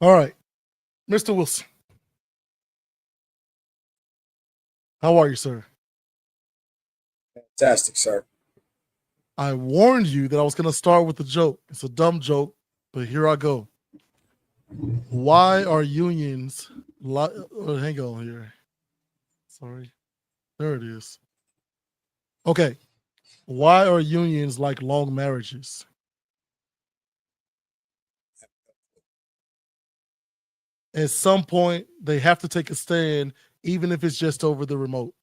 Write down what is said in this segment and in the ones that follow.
All right, Mr. Wilson, how are you, sir? Fantastic, sir. I warned you that I was going to start with a joke. It's a dumb joke, but here I go. Why are unions? Hang on here. Sorry. There it is. Okay. Why are unions like long marriages? At some point, they have to take a stand, even if it's just over the remote.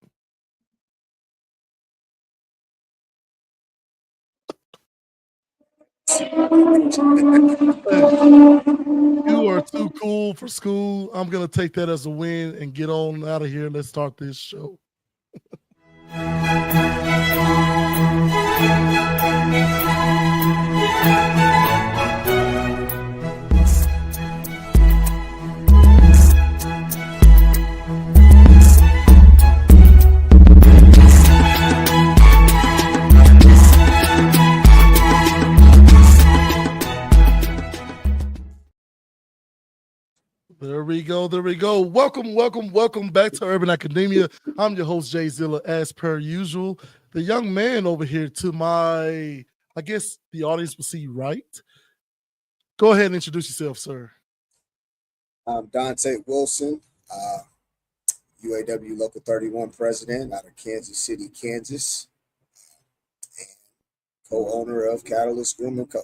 You are too cool for school. I'm going to take that as a win and get on out of here. Let's start this show. There we go. There we go. Welcome, welcome, welcome back to Urban Academia. I'm your host, J-ZILLA, as per usual. The young man over here to my, I guess the audience will see right. Go ahead and introduce yourself, sir. I'm Dante Wilson, UAW Local 31 president out of Kansas City, Kansas, and co-owner of Catalyst Groom & Co.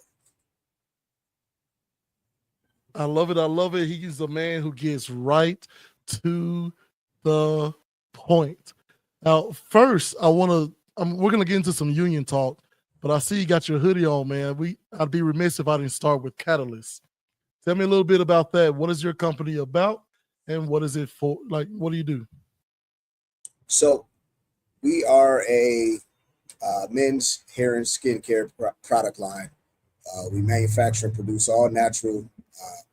I love it. I love it. He's a man who gets right to the point. Now, first, we're gonna get into some union talk, but I see you got your hoodie on, man. I'd be remiss if I didn't start with Catalyst. Tell me a little bit about that. What is your company about, and what is it for? Like, what do you do? So we are a men's hair and skincare product line. We manufacture and produce all natural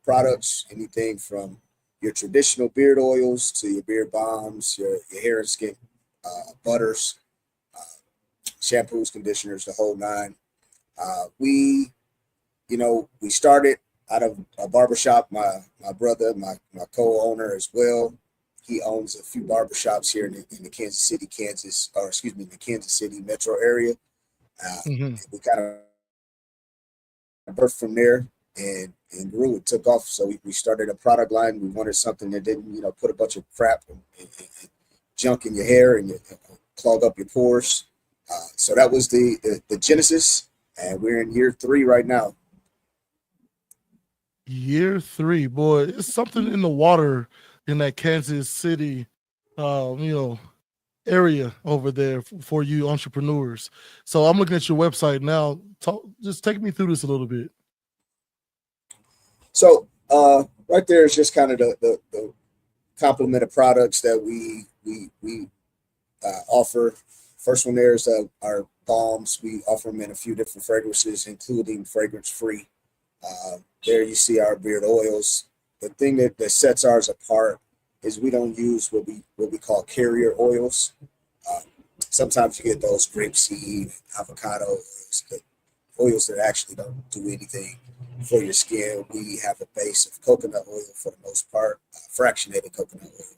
products, anything from your traditional beard oils to your beard balms, your hair and skin butters, shampoos, conditioners, the whole nine. We started out of a barbershop. My brother, my co-owner as well, he owns a few barbershops here in the Kansas City, the Kansas City metro area. We kind of birthed from there and grew. It took off. So we started a product line. We wanted something that didn't, put a bunch of crap and junk in your hair and clog up your pores. So that was the genesis, and we're in year 3 right now. Year 3, boy. It's something in the water in that Kansas City, area over there for you entrepreneurs. So I'm looking at your website now. Just take me through this a little bit. So right there is just kind of the complement of products that we offer. First one there is our balms. We offer them in a few different fragrances, including fragrance free. There you see our beard oils. The thing that sets ours apart is we don't use what we call carrier oils. Sometimes you get those grapeseed, avocado oils that actually don't do anything for your skin. We have a base of coconut oil for the most part, fractionated coconut oil.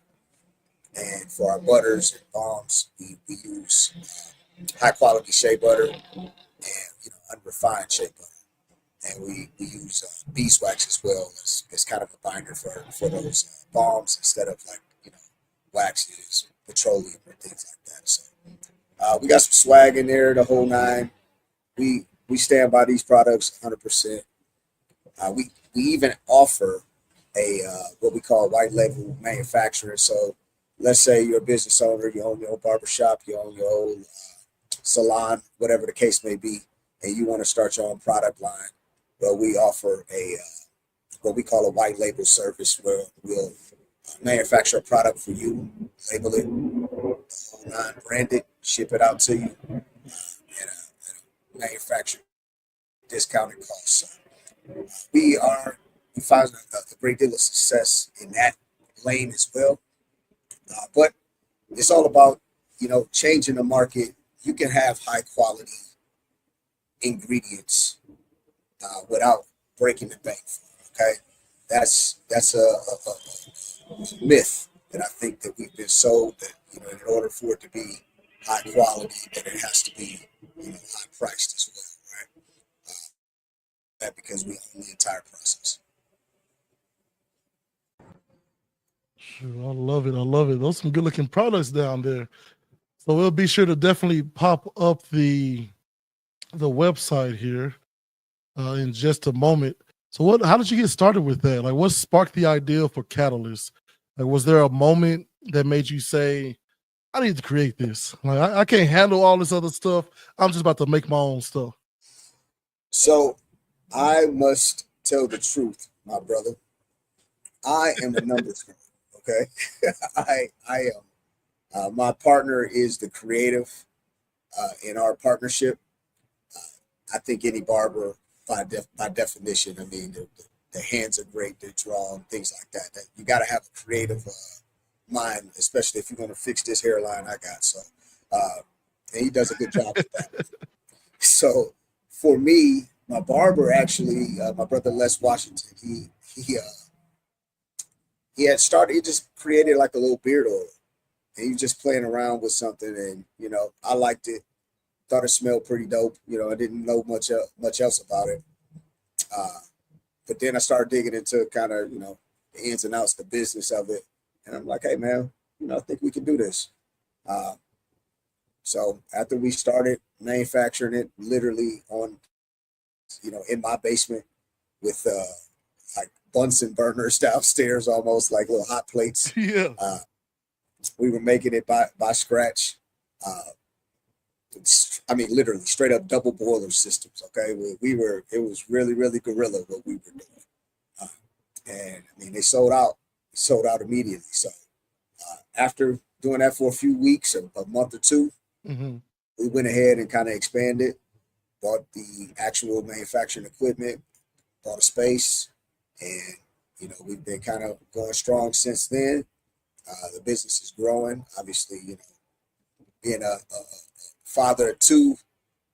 And for our butters and balms, we use high quality shea butter and unrefined shea butter. And we use beeswax as well as kind of a binder for those balms instead of waxes, petroleum, or things like that. So we got some swag in there, the whole nine. We stand by these products 100%. We even offer a what we call white label manufacturer. So let's say you're a business owner, you own your own barbershop, you own your own salon, whatever the case may be, and you want to start your own product line. Well, we offer a what we call a white label service where we'll manufacture a product for you, label it, non-brand it, ship it out to you at a manufacturer discounted cost. So we find a great deal of success in that lane as well. But it's all about changing the market. You can have high quality ingredients without breaking the bank. Okay, that's a myth that I think that we've been sold that in order for it to be high quality, that it has to be high priced as well, right? That because we own the entire process. Sure, I love it. I love it. Those some good looking products down there. So we'll be sure to definitely pop up the website here in just a moment. So what? How did you get started with that? Like, what sparked the idea for Catalyst? Like, was there a moment that made you say, "I need to create this"? Like, I can't handle all this other stuff. I'm just about to make my own stuff. So I must tell the truth, my brother. I am a numbers guy. Okay, I am. My partner is the creative in our partnership. I think any barber, by definition, I mean, the hands are great, they draw and things like that. That you got to have a creative mind, especially if you're going to fix this hairline I got. So, and he does a good job with that. So, for me, my barber actually, my brother Les Washington, he had started. He just created like a little beard oil, and he was just playing around with something, and I liked it. Thought it smelled pretty dope. I didn't know much else about it. Uh, but then I started digging into kind of the ins and outs, the business of it, and I'm like, hey man, I think we can do this. Uh, so after we started manufacturing it, literally on in my basement with like Bunsen burners downstairs, almost like little hot plates. Yeah. We were making it by scratch. Uh, I mean, literally straight up double boiler systems. Okay, we were. It was really, really guerrilla what we were doing, uh, and I mean, they sold out immediately. So after doing that for a few weeks, a month or two, Hmm. we went ahead and kind of expanded, bought the actual manufacturing equipment, bought a space, and we've been kind of going strong since then. The business is growing. Obviously, being a father of two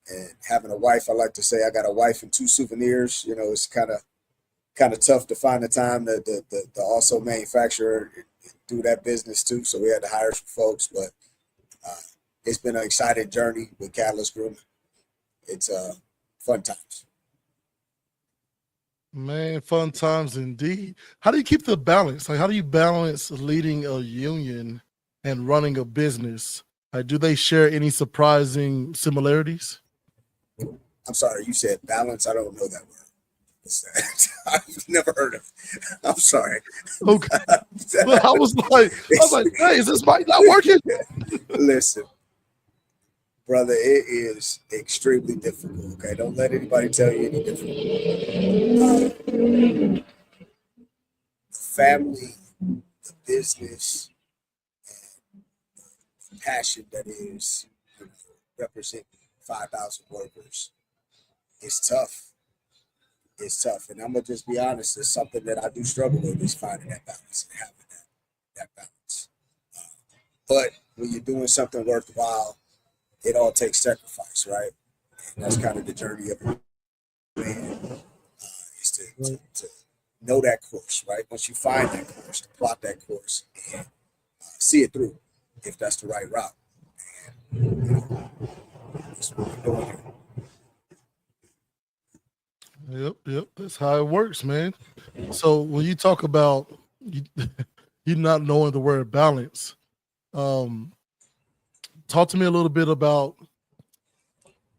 and having a wife, I like to say I got a wife and two souvenirs. It's kind of tough to find the time to also manufacture and do that business too. So we had to hire some folks, but uh, it's been an exciting journey with Catalyst Grooming. It's fun times. Man, fun times indeed. How do you keep the balance? Like, how do you balance leading a union and running a business? Like, do they share any surprising similarities? I'm sorry, you said balance. I don't know that word. What's that? I've never heard of it. I'm sorry. Okay. But I was like, hey, is this mic not working? Listen, brother, it is extremely difficult. Okay, don't let anybody tell you any different. The family, the business, and passion that is representing 5,000 workers. It's tough. It's tough, and I'm gonna just be honest. It's something that I do struggle with is finding that balance and having that balance. But when you're doing something worthwhile, it all takes sacrifice, right? And that's kind of the journey of a man is to know that course, right? Once you find that course, to plot that course and see it through, if that's the right route. That's what we're doing here. Yep. That's how it works, man. So when you talk about you, you not knowing the word balance, um, talk to me a little bit about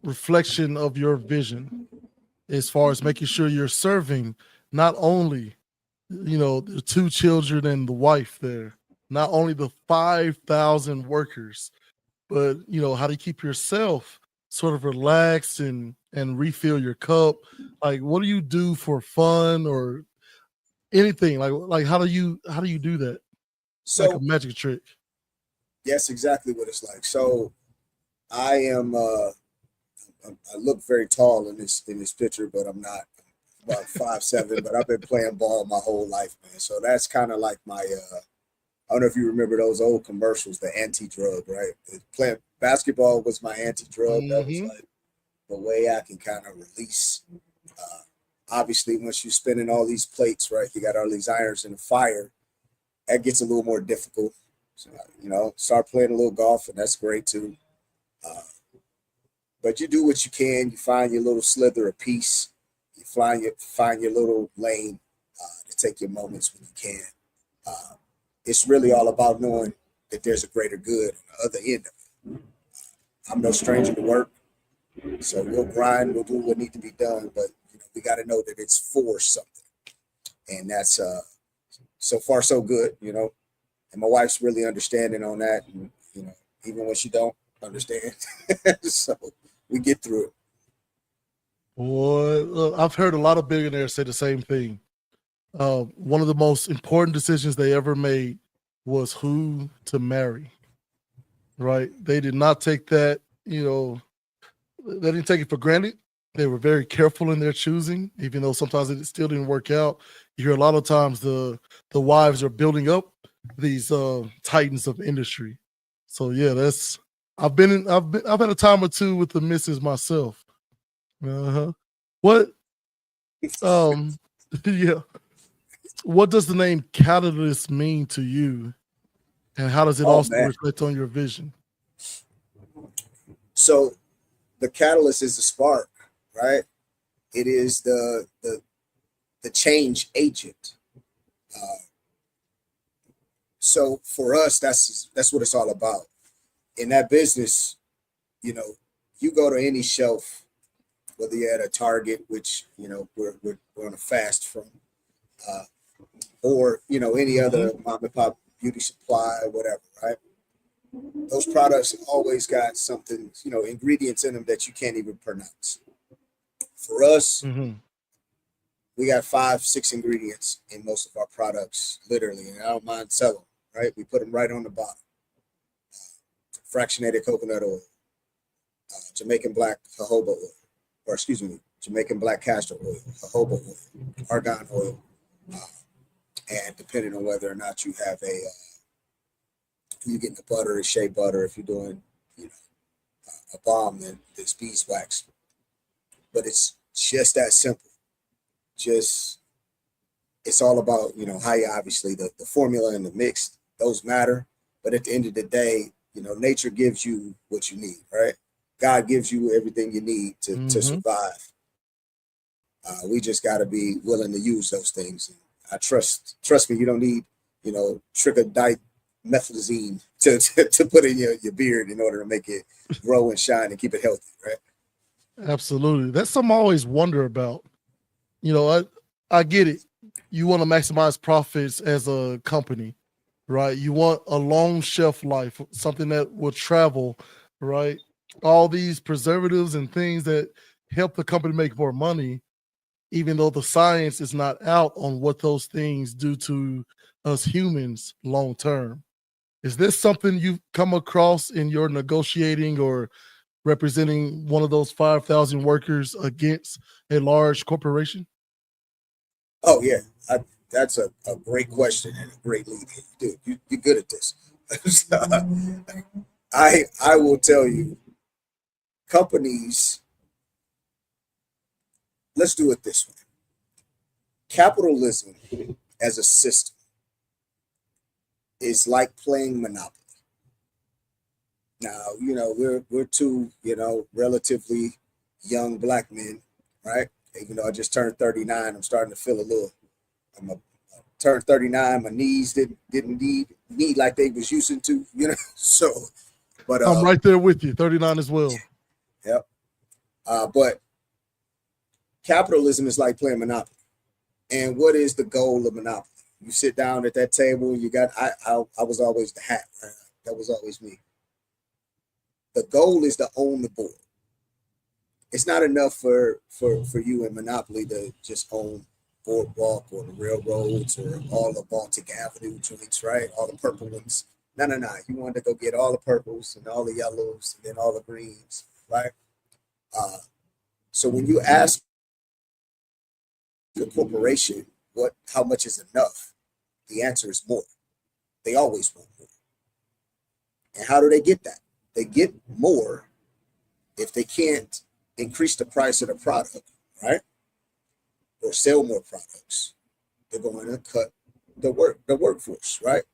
reflection of your vision as far as making sure you're serving not only the two children and the wife there, not only the 5,000 workers, but how to keep yourself sort of relaxed and refill your cup. Like, what do you do for fun or anything? Like how do you do that? Like a So magic trick. that's exactly what it's like. So I am. I look very tall in this picture, but I'm not. I'm about 5'7", but I've been playing ball my whole life, man. So that's kind of like my. I don't know if you remember those old commercials, the anti-drug, right? Playing basketball was my anti-drug. That was Hmm. like the way I can kind of release Obviously, once you're spinning all these plates, right, you got all these irons in the fire, that gets a little more difficult. So, start playing a little golf, and that's great too. Uh, but you do what you can. You find your little slither of peace. You find your little lane to take your moments when you can. Uh, it's really all about knowing that there's a greater good on the other end of it. I'm no stranger to work, so we'll grind. We'll do what needs to be done, but we got to know that it's for something, and that's so far so good. And my wife's really understanding on that, and even when she don't understand, so we get through it. Boy, look, I've heard a lot of billionaires say the same thing. One of the most important decisions they ever made was who to marry. Right? They did not take that. They didn't take it for granted. They were very careful in their choosing, even though sometimes it still didn't work out. You hear a lot of times the wives are building up these titans of industry. So yeah, I've had a time or two with the missus myself. Uh-huh. What yeah. What does the name Catalyst mean to you? And how does it Oh also man! reflect on your vision? So the catalyst is the spark, right? It is the change agent. Uh, so for us, that's what it's all about. In that business, you go to any shelf, whether you're at a Target, which we're on a fast from, uh, or any other mom and pop beauty supply, whatever, right? Those products always got something, ingredients in them that you can't even pronounce. For us, Mm-hmm. we got 5, 6 ingredients in most of our products, literally, and I don't mind selling them, right? We put them right on the bottom. Fractionated coconut oil, Jamaican black jojoba oil, or excuse me, Jamaican black castor oil, jojoba oil, argan oil, uh, and depending on whether or not you have you getting the butter or shea butter. If you're doing, a balm, then it's beeswax. But it's just that simple. Just it's all about how you obviously the formula and the mix, those matter. But at the end of the day, nature gives you what you need, right? God gives you everything you need to Mm-hmm. survive. We just got to be willing to use those things. And I trust me. You don't need trichodimethylazine to put in your beard in order to make it grow and shine and keep it healthy, right? Absolutely. That's something I always wonder about. I get it. You want to maximize profits as a company, right? You want a long shelf life, something that will travel, right? All these preservatives and things that help the company make more money, even though the science is not out on what those things do to us humans long term. Is this something you've come across in your negotiating or representing one of those 5,000 workers against a large corporation? Oh yeah, that's a great question and a great lead. Dude, you're good at this. I will tell you, companies. Let's do it this way. Capitalism as a system is like playing Monopoly. Now, we're two, relatively young black men, right? Even though I just turned 39, I'm starting to feel a little. I'm a turned 39, my knees didn't need like they was used to. So, but I'm right there with you, 39 as well. yep. But capitalism is like playing Monopoly. And what is the goal of Monopoly? You sit down at that table. You got. I was always the hat. Right? That was always me. The goal is to own the board. It's not enough for you in Monopoly to just own Boardwalk or the railroads or all the Baltic Avenue joints, right? All the purple ones. No, no, no. You want to go get all the purples and all the yellows and then all the greens, right? Uh, so when you ask the corporation how much is enough, the answer is more. They always want more. And how do they get that? They get more if they can't increase the price of the product, right? or sell more products, they're going to cut the workforce, right?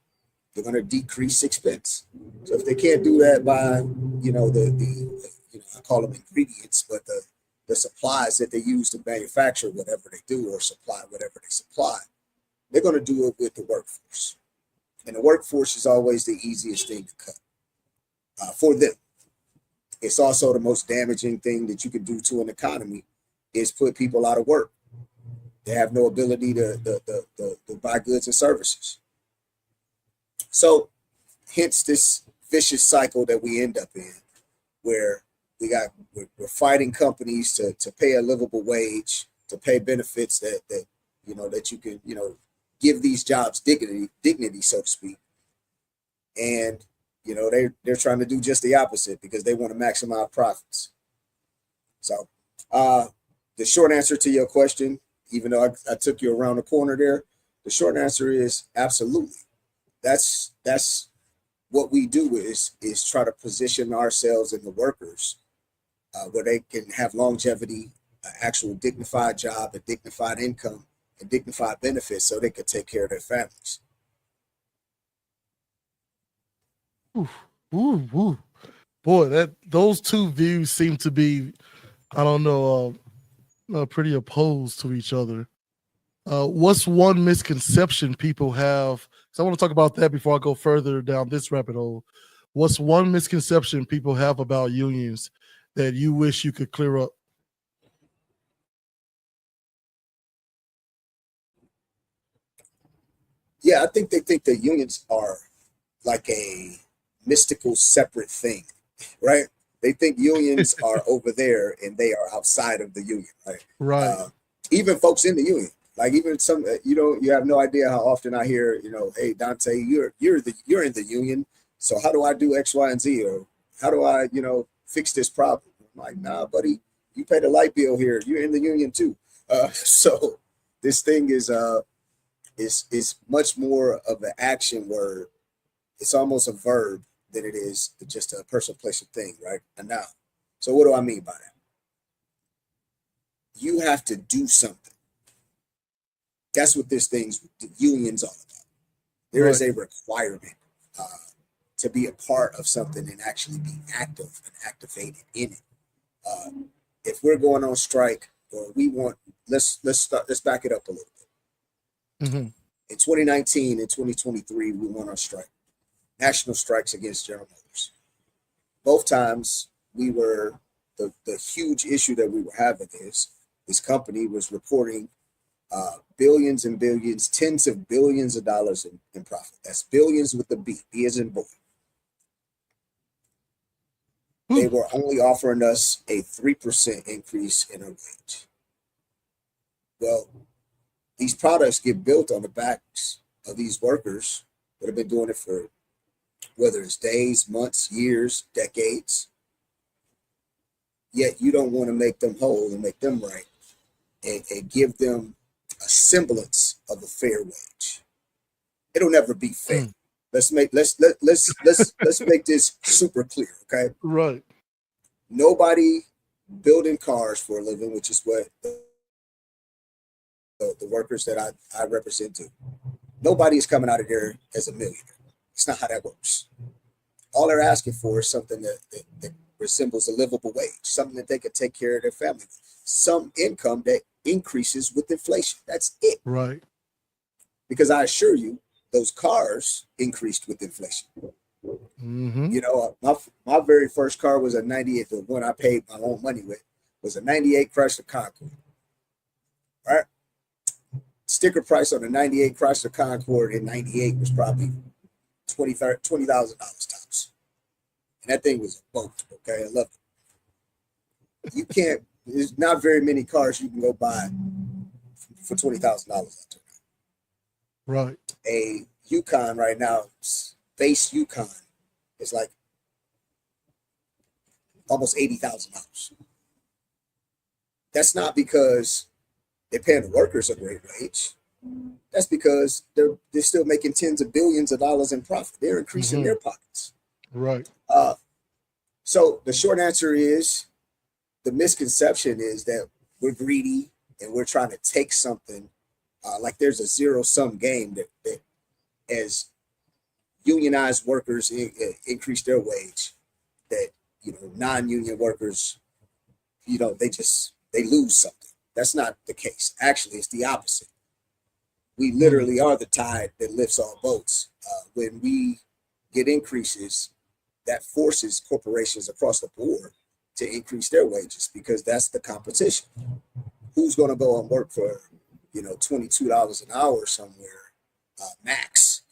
They're going to decrease expense. So if they can't do that by, I call them ingredients, but the supplies that they use to manufacture whatever they do or supply whatever they supply, they're going to do it with the workforce. And the workforce is always the easiest thing to cut for them. It's also the most damaging thing that you can do to an economy is put people out of work. They have no ability to buy goods and services. So hence this vicious cycle that we end up in, where we're fighting companies to pay a livable wage, to pay benefits that you can give these jobs dignity, so to speak. And they're trying to do just the opposite because they want to maximize profits. So the short answer to your question, even though I took you around the corner there, the short answer is absolutely. That's what we do is try to position ourselves and the workers where they can have longevity, an actual dignified job, a dignified income, and dignified benefits so they can take care of their families. Ooh. Boy, those two views seem to be, I don't know, pretty opposed to each other. What's one misconception people have? So I want to talk about that before I go further down this rabbit hole. What's one misconception people have about unions that you wish you could clear up? Yeah, I think they think that unions are like a mystical separate thing, right? They think unions are over there and they are outside of the union, right? Right. Even folks in the union, like even some, you have no idea how often I hear, hey Dante, you're in the union, so how do I do X, Y, and Z, or how do I, fix this problem? I'm like, nah, buddy, you pay the light bill here. You're in the union too. So this thing is much more of an action word. It's almost a verb than it is just a person, place, or thing, right? A noun. So what do I mean by that? You have to do something. That's what this thing's the union's all about. There is a requirement to be a part of something and actually be active and activated in it. If we're going on strike, or we want, let's back it up a little bit. Mm-hmm. In 2019 and 2023, we went on strike, national strikes against General Motors. Both times we were the huge issue that we were having is this company was reporting billions and billions, tens of billions of dollars in profit. That's billions with the B as in boy. They were only offering us a 3% increase in our wage. Well, these products get built on the backs of these workers that have been doing it for whether it's days, months, years, decades. Yet you don't want to make them whole and make them right and give them a semblance of a fair wage. It'll never be fair. Let's make let's make this super clear, okay? Right. Nobody building cars for a living, which is what the workers that I represent do. Nobody is coming out of there as a millionaire. It's not how that works. All they're asking for is something that resembles a livable wage, something that they can take care of their family with, some income that increases with inflation. That's it. Right. Because I assure you, those cars increased with inflation. Mm-hmm. My very first car was a 98. The one I paid my own money with was a 98 Chrysler Concorde. Right? Sticker price on a 98 Chrysler Concorde in 98 was probably $20,000 tops. And that thing was a boat, okay? I love it. There's not very many cars you can go buy for $20,000 out there. Right. A Yukon right now, base Yukon, is like almost $80,000. That's not because they're paying the workers a great wage. That's because they're still making tens of billions of dollars in profit. They're increasing their pockets. Right. So the short answer is, the misconception is that we're greedy, and we're trying to take something like there's a zero-sum game that as unionized workers increase their wage, that non-union workers, they lose something. That's not the case. Actually, it's the opposite. We literally are the tide that lifts all boats. When we get increases, that forces corporations across the board to increase their wages because that's the competition. Who's going to go and work for, $22 an hour somewhere, max,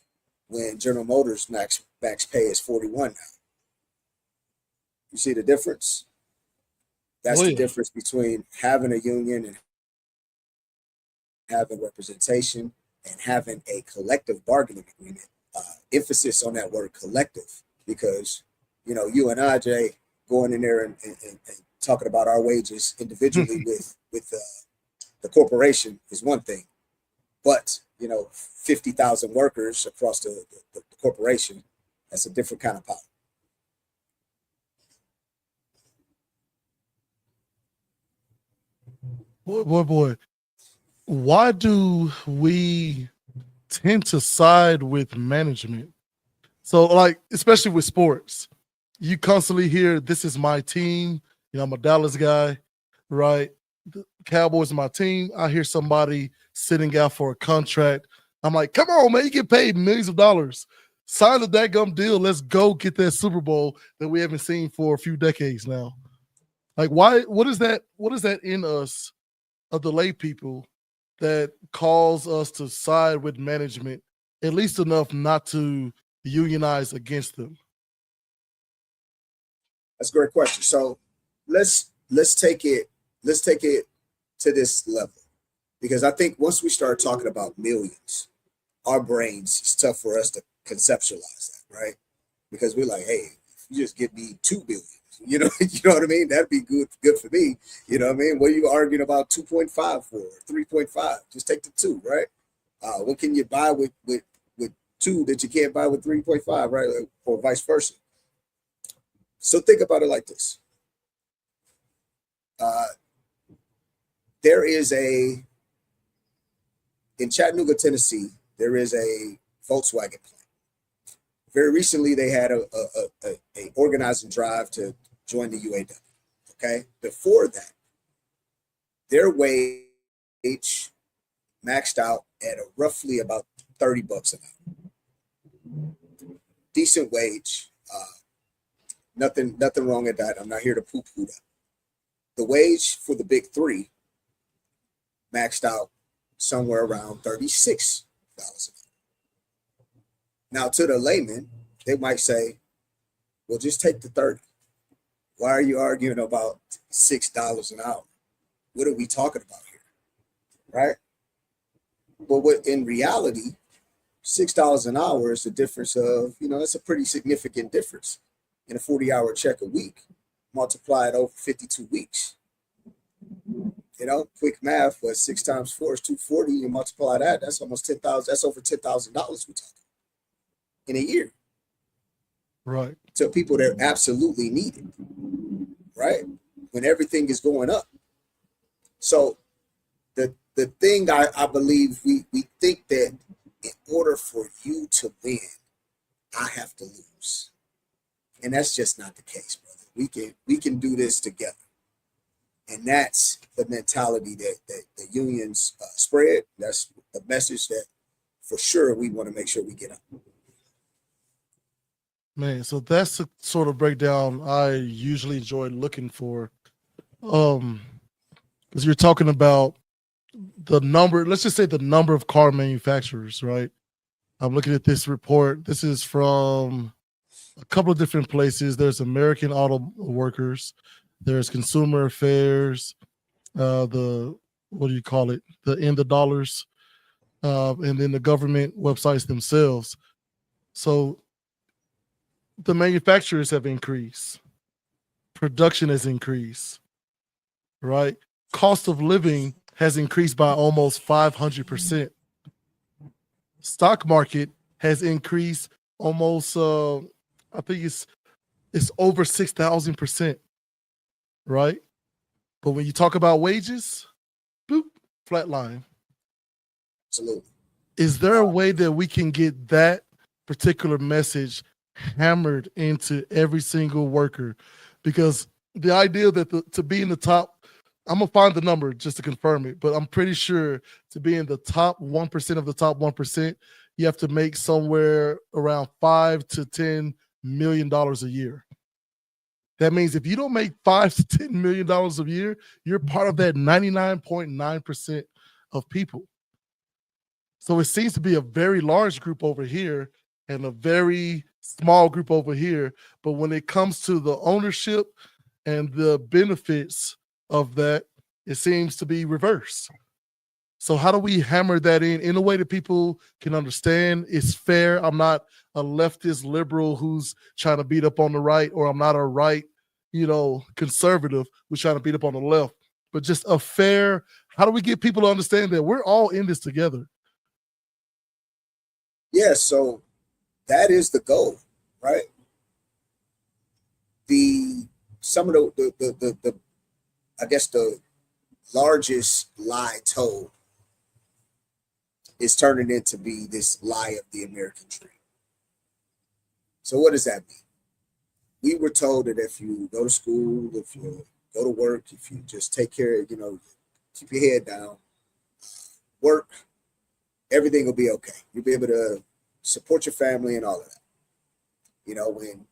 when General Motors max pay is 41 now? You see the difference? That's the difference between having a union and having representation and having a collective bargaining agreement. Emphasis on that word collective, because you and I, Jay, going in there and talking about our wages individually with the corporation is one thing, but 50,000 workers across the corporation, that's a different kind of power. Boy. Why do we tend to side with management? So, like, especially with sports, you constantly hear, "This is my team." I'm a Dallas guy, right? The Cowboys are my team. I hear somebody sitting out for a contract. I'm like, come on, man, you get paid millions of dollars. Sign the dadgum deal. Let's go get that Super Bowl that we haven't seen for a few decades now. Like, why? What is that? What is that in us of the lay people that calls us to side with management, at least enough not to unionize against them? That's a great question. So let's take it to this level, because I think once we start talking about millions, our brains, it's tough for us to conceptualize that, right? Because we're like, hey, if you just give me 2 billion, you know what I mean? That'd be good for me. You know what I mean? What are you arguing about 2.5 for, 3.5? Just take the 2, right? What can you buy with 2 that you can't buy with 3.5, right? Or vice versa. So think about it like this. There is in Chattanooga, Tennessee, there is a Volkswagen plant. Very recently, they had a organizing drive to join the UAW. Okay, before that, their wage maxed out at roughly about $30 an hour. Decent wage. Nothing wrong with that. I'm not here to poo-poo that. The wage for the big 3 maxed out somewhere around $36 an hour. Now, to the layman, they might say, well, just take the 30. Why are you arguing about $6 an hour? What are we talking about here? Right? But what in reality, $6 an hour is the difference of, that's a pretty significant difference in a 40-hour check a week. Multiply it over 52 weeks. Quick math, 6 times 4 is 240. You multiply that, that's almost 10,000. That's over $10,000 we're talking in a year. Right. To people that absolutely need it, right? When everything is going up. So the thing I believe we think that in order for you to win, I have to lose. And that's just not the case, brother. We can do this together. And that's the mentality that the unions spread. That's the message that for sure we want to make sure we get out. Man, so that's the sort of breakdown I usually enjoy looking for. Because you're talking about the number, let's just say the number of car manufacturers, right? I'm looking at this report. This is from a couple of different places. There's American Auto Workers, there's Consumer Affairs, the what do you call it? The In the Dollars, and then the government websites themselves. So the manufacturers have increased, production has increased, right? Cost of living has increased by almost 500%. Stock market has increased almost, I think it's over 6,000%, right? But when you talk about wages, boop, flatline. Absolutely. Is there a way that we can get that particular message hammered into every single worker? Because the idea that to be in the top, I'm gonna find the number just to confirm it, but I'm pretty sure to be in the top 1% of the top 1%, you have to make somewhere around $5 to $10 million a year. That means if you don't make $5 to $10 million a year, you're part of that 99.9% of people. So it seems to be a very large group over here and a very small group over here. But when it comes to the ownership and the benefits of that, it seems to be reversed. So how do we hammer that in a way that people can understand it's fair? I'm not a leftist liberal who's trying to beat up on the right, or I'm not a right, conservative who's trying to beat up on the left, but just a fair, how do we get people to understand that we're all in this together? Yeah, so that is the goal, right? Some of the I guess the largest lie told is turning into be this lie of the American dream. So what does that mean? We were told that if you go to school, if you go to work, if you just take care of, keep your head down, work, everything will be okay. You'll be able to support your family and all of that. When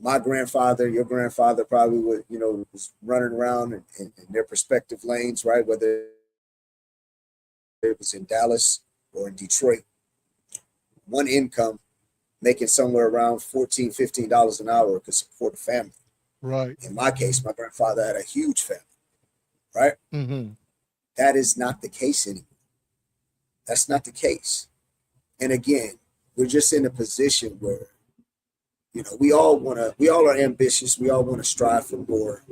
my grandfather, your grandfather probably would, was running around in their respective lanes, right? Whether it was in Dallas or in Detroit, one income, making somewhere around $14, $15 an hour could support a family. Right. In my case, my grandfather had a huge family, right? Mm-hmm. That is not the case anymore. That's not the case. And again, we're just in a position where, we all are ambitious. We all want to strive for more.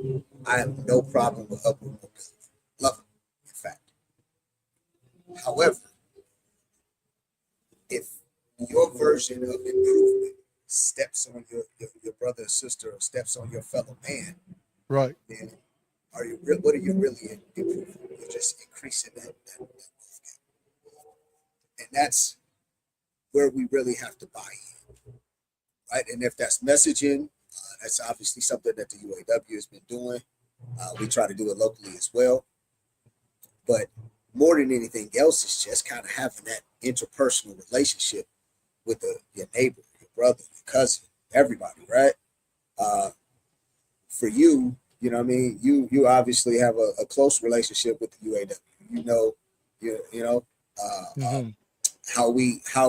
I have no problem with upward mobility. Love it, in fact. However, if your version of improvement steps on your brother or sister, or steps on your fellow man, right, then what are you really improving? You're just increasing that gap. And that's where we really have to buy in, right? And if that's messaging, that's obviously something that the UAW has been doing. We try to do it locally as well. But more than anything else, it's just kind of having that interpersonal relationship with your neighbor, your brother, your cousin, everybody, right? For you, you obviously have a close relationship with the UAW. mm-hmm. How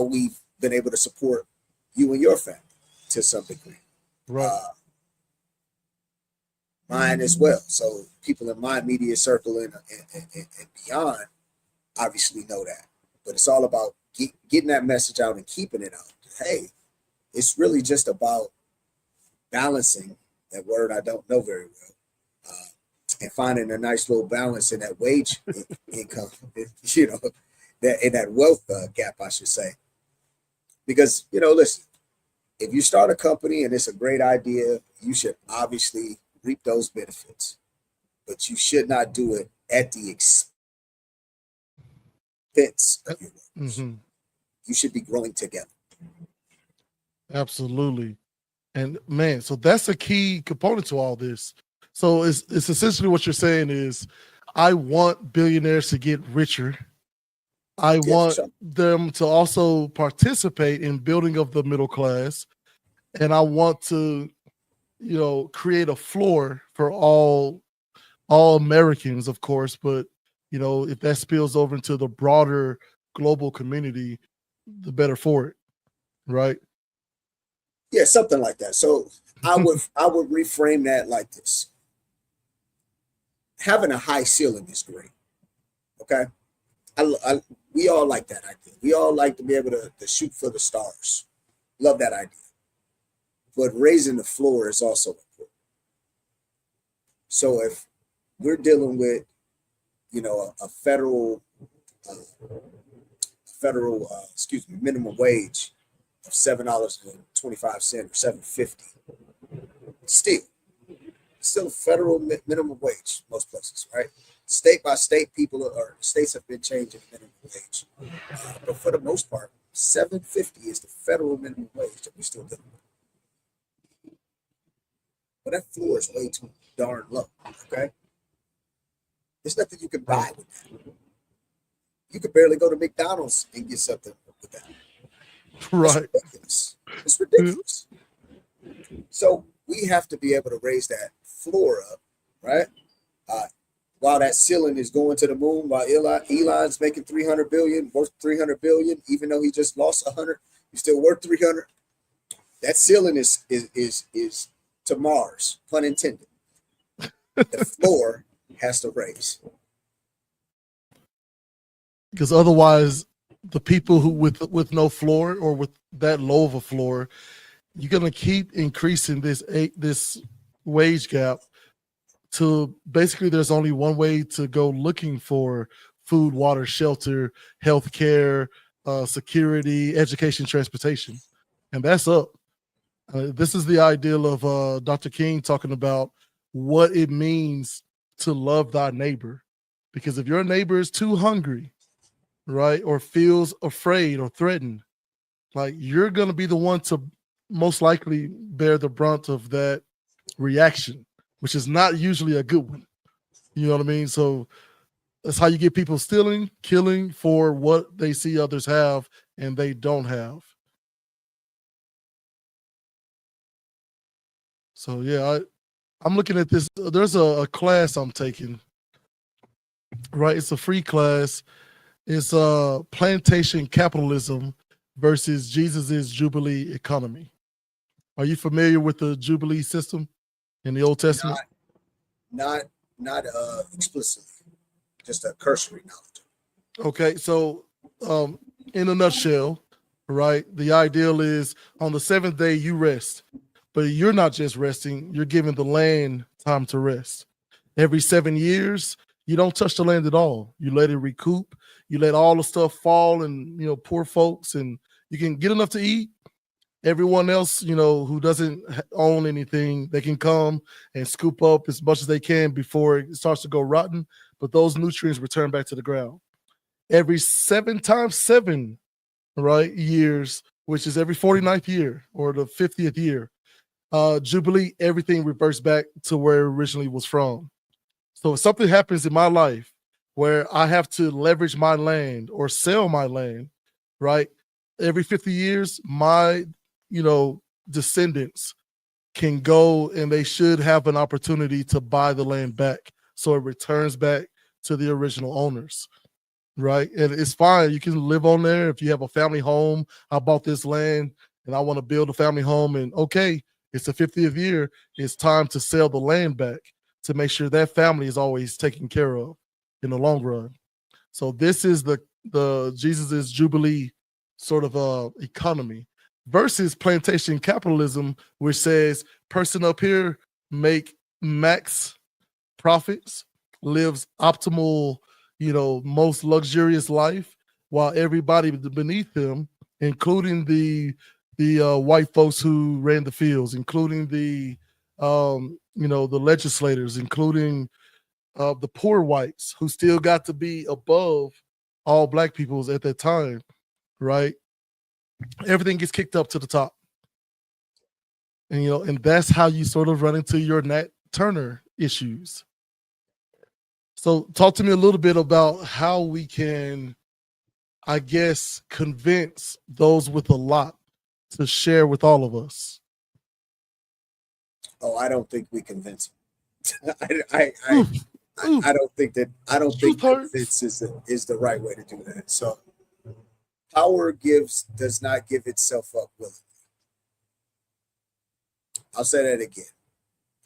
we've been able to support you and your family to some degree. Right. Mine as well. So people in my immediate circle and beyond obviously know that. But it's all about getting that message out and keeping it out. Hey, it's really just about balancing, that word I don't know very well, and finding a nice little balance in that wage income, that in that wealth gap, I should say. Because, listen, if you start a company and it's a great idea, you should obviously reap those benefits. But you should not do it at the expense of your workers. Mm-hmm. You should be growing together. Absolutely. And man, so that's a key component to all this. So it's essentially what you're saying is, I want billionaires to get richer. I want them to also participate in building of the middle class. And I want to, create a floor for all Americans, of course, but if that spills over into the broader global community, the better for it. Right? Yeah, something like that. So I would reframe that like this. Having a high ceiling is great. Okay. We all like that idea. We all like to be able to shoot for the stars. Love that idea. But raising the floor is also important. So if we're dealing with, a federal minimum wage of $7.25 or $7.50, still federal minimum wage most places, right? state by state, people or states have been changing the minimum wage, but for the most part, $7.50 is the federal minimum wage that we're still dealing with. But that floor is way too darn low. Okay, there's nothing you can buy with that. You could barely go to McDonald's and get something with that. That's Right. ridiculous. It's ridiculous. So we have to be able to raise that floor up, right? While that ceiling is going to the moon, while Elon's making 300 billion, worth 300 billion, even though he just lost 100, he's still worth 300. That ceiling is to Mars, pun intended. The floor has to raise. Because otherwise, the people who with no floor or with that low of a floor, you're gonna keep increasing this wage gap to basically there's only one way to go looking for food, water, shelter, healthcare, security, education, transportation, and that's up. This is the ideal of Dr. King talking about what it means to love thy neighbor, because if your neighbor is too hungry, right, or feels afraid or threatened, like you're going to be the one to most likely bear the brunt of that reaction, which is not usually a good one. You know what I mean? So that's how you get people stealing, killing for what they see others have and they don't have. So yeah, I'm looking at this. There's a class I'm taking, right? It's a free class. It's plantation capitalism versus Jesus's Jubilee economy. Are you familiar with the Jubilee system in the Old Testament? Not explicitly, just a cursory knowledge. Okay, so in a nutshell, right, the ideal is on the seventh day you rest, but you're not just resting, you're giving the land time to rest. Every 7 years, you don't touch the land at all. You let it recoup, you let all the stuff fall, and poor folks, and you can get enough to eat. Everyone else, who doesn't own anything, they can come and scoop up as much as they can before it starts to go rotten, but those nutrients return back to the ground. Every 7 times 7, right, years, which is every 49th year or the 50th year, Jubilee, everything reverts back to where it originally was from. So if something happens in my life where I have to leverage my land or sell my land, right, every 50 years, my, descendants can go and they should have an opportunity to buy the land back. So it returns back to the original owners. Right. And it's fine. You can live on there. If you have a family home, I bought this land and I want to build a family home. And okay, it's the 50th year. It's time to sell the land back to make sure that family is always taken care of in the long run. So this is the Jesus's Jubilee sort of economy versus plantation capitalism, which says person up here make max profits, lives optimal, most luxurious life, while everybody beneath them, including the white folks who ran the fields, including the the legislators, including the poor whites who still got to be above all black peoples at that time, right? Everything gets kicked up to the top. And and that's how you sort of run into your Nat Turner issues. So talk to me a little bit about how we can, I guess, convince those with a lot to share with all of us. Oh, I don't think we convince them. I don't think convince is the right way to do that. So power does not give itself up willingly. I'll say that again.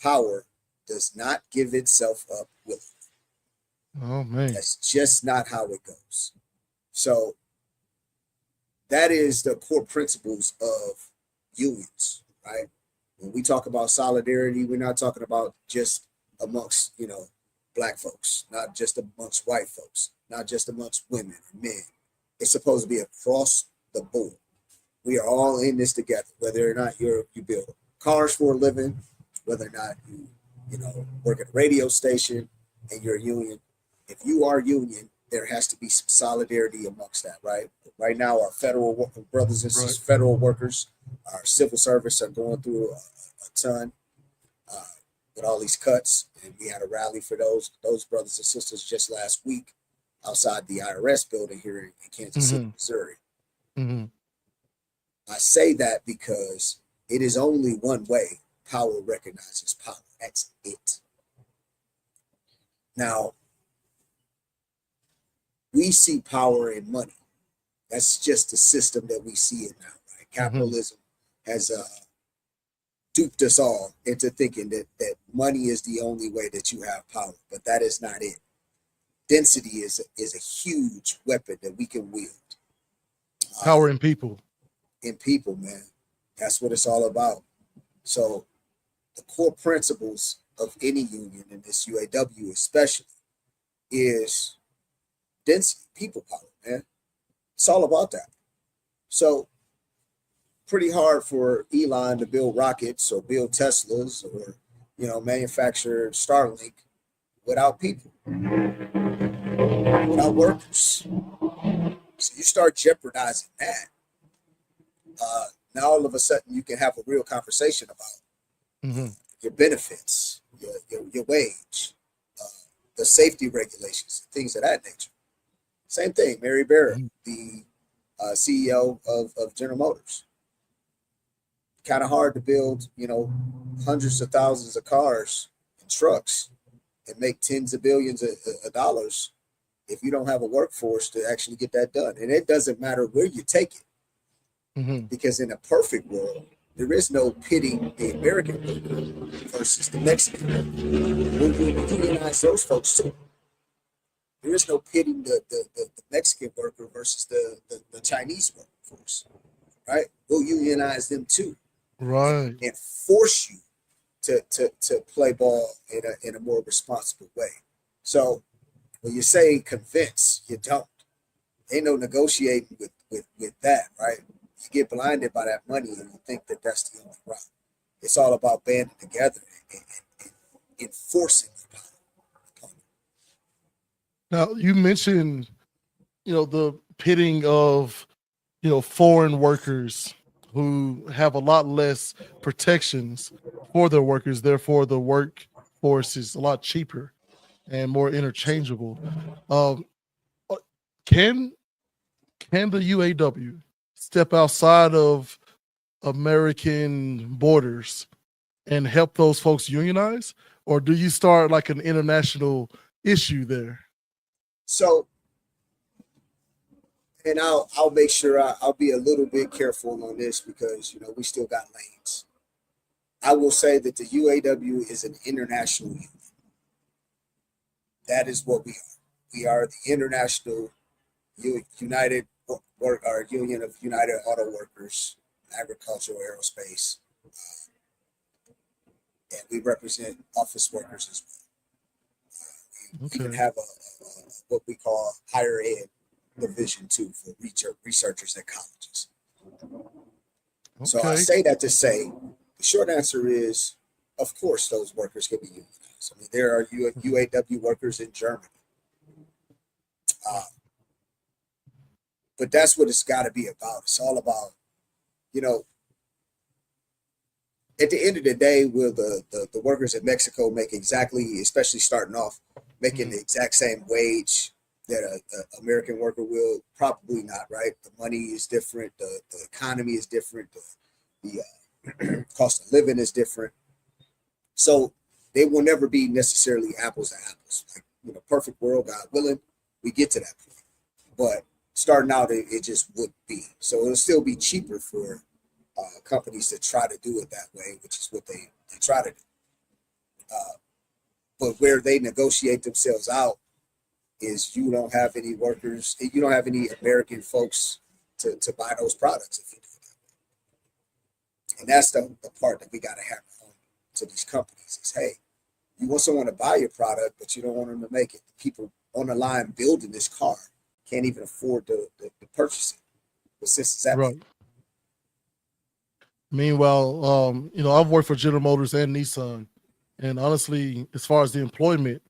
Power does not give itself up willingly. Oh man. That's just not how it goes. So that is the core principles of unions, right? When we talk about solidarity, we're not talking about just amongst, black folks, not just amongst white folks, not just amongst women and men. It's supposed to be across the board. We are all in this together, whether or not you build cars for a living, whether or not you work at a radio station and you're a union, if you are union, there has to be some solidarity amongst that, right? Right now, our brothers and Right. sisters, federal workers, our civil service are going through a ton uh, with all these cuts, and we had a rally for those brothers and sisters just last week outside the IRS building here in Kansas City, Mm-hmm. Missouri. Mm-hmm. I say that because it is only one way power recognizes power. That's it. Now, we see power in money. That's just the system that we see it now. Right? Mm-hmm. Capitalism has duped us all into thinking that money is the only way that you have power, but that is not it. Density is a huge weapon that we can wield uh, Power in people. in people, man. That's what it's all about. So the core principles of any union, and this UAW especially, is density, people power, man. It's all about that. So pretty hard for Elon to build rockets or build Teslas or manufacture Starlink without people, without workers. So you start jeopardizing that. Now all of a sudden you can have a real conversation about Mm-hmm. your benefits, your wage, uh, the safety regulations, things of that nature. Same thing, Mary Barra, Mm-hmm. the CEO of General Motors. Kind of hard to build, hundreds of thousands of cars and trucks and make tens of billions of dollars if you don't have a workforce to actually get that done. And it doesn't matter where you take it, Mm-hmm. because in a perfect world, there is no pitting the American worker versus the Mexican worker. We unionize those folks too. There is no pitting the Mexican worker versus the Chinese workforce, right? We'll unionize them too Right. and force you to play ball in a more responsible way. So when you say convince, you don't. Ain't no negotiating with that, right? You get blinded by that money and you think that that's the only route. It's all about banding together and enforcing the power. Now you mentioned, the pitting of, foreign workers who have a lot less protections for their workers. Therefore, the workforce is a lot cheaper and more interchangeable. Um, uh, can can the UAW step outside of American borders and help those folks unionize, or do you start like an international issue there? So, and I'll make sure I'll be a little bit careful on this because we still got lanes. I will say that the UAW is an international union. That is what we are. We are the International United Work, our Union of United Auto Workers, Agricultural, Aerospace, and we represent office workers as well. We even Okay. have a what we call higher ed division too for researchers at colleges. So I Okay. say that to say the short answer is, of course, those workers can be unionized. I mean, there are UAW workers in Germany, uh, but that's what it's got to be about. It's all about, you know, at the end of the day, will the workers in Mexico make exactly, especially starting off, making Mhm. the exact same wage that a American worker will? Probably not, right? The money is different, the economy is different, the cost of living is different. So they will never be necessarily apples to apples. Like, perfect world, God willing, we get to that point. But starting out, it just would be. So it'll still be cheaper for companies to try to do it that way, which is what they try to do. Uh, but where they negotiate themselves out is you don't have any workers, you don't have any American folks to buy those products if you do that. And that's the part that we got to have on to these companies is, hey, you want someone to buy your product, but you don't want them to make it. The people on the line building this car can't even afford to purchase it. What sense does that make? Right. Meanwhile, I've worked for General Motors and Nissan, and honestly, as far as the employment,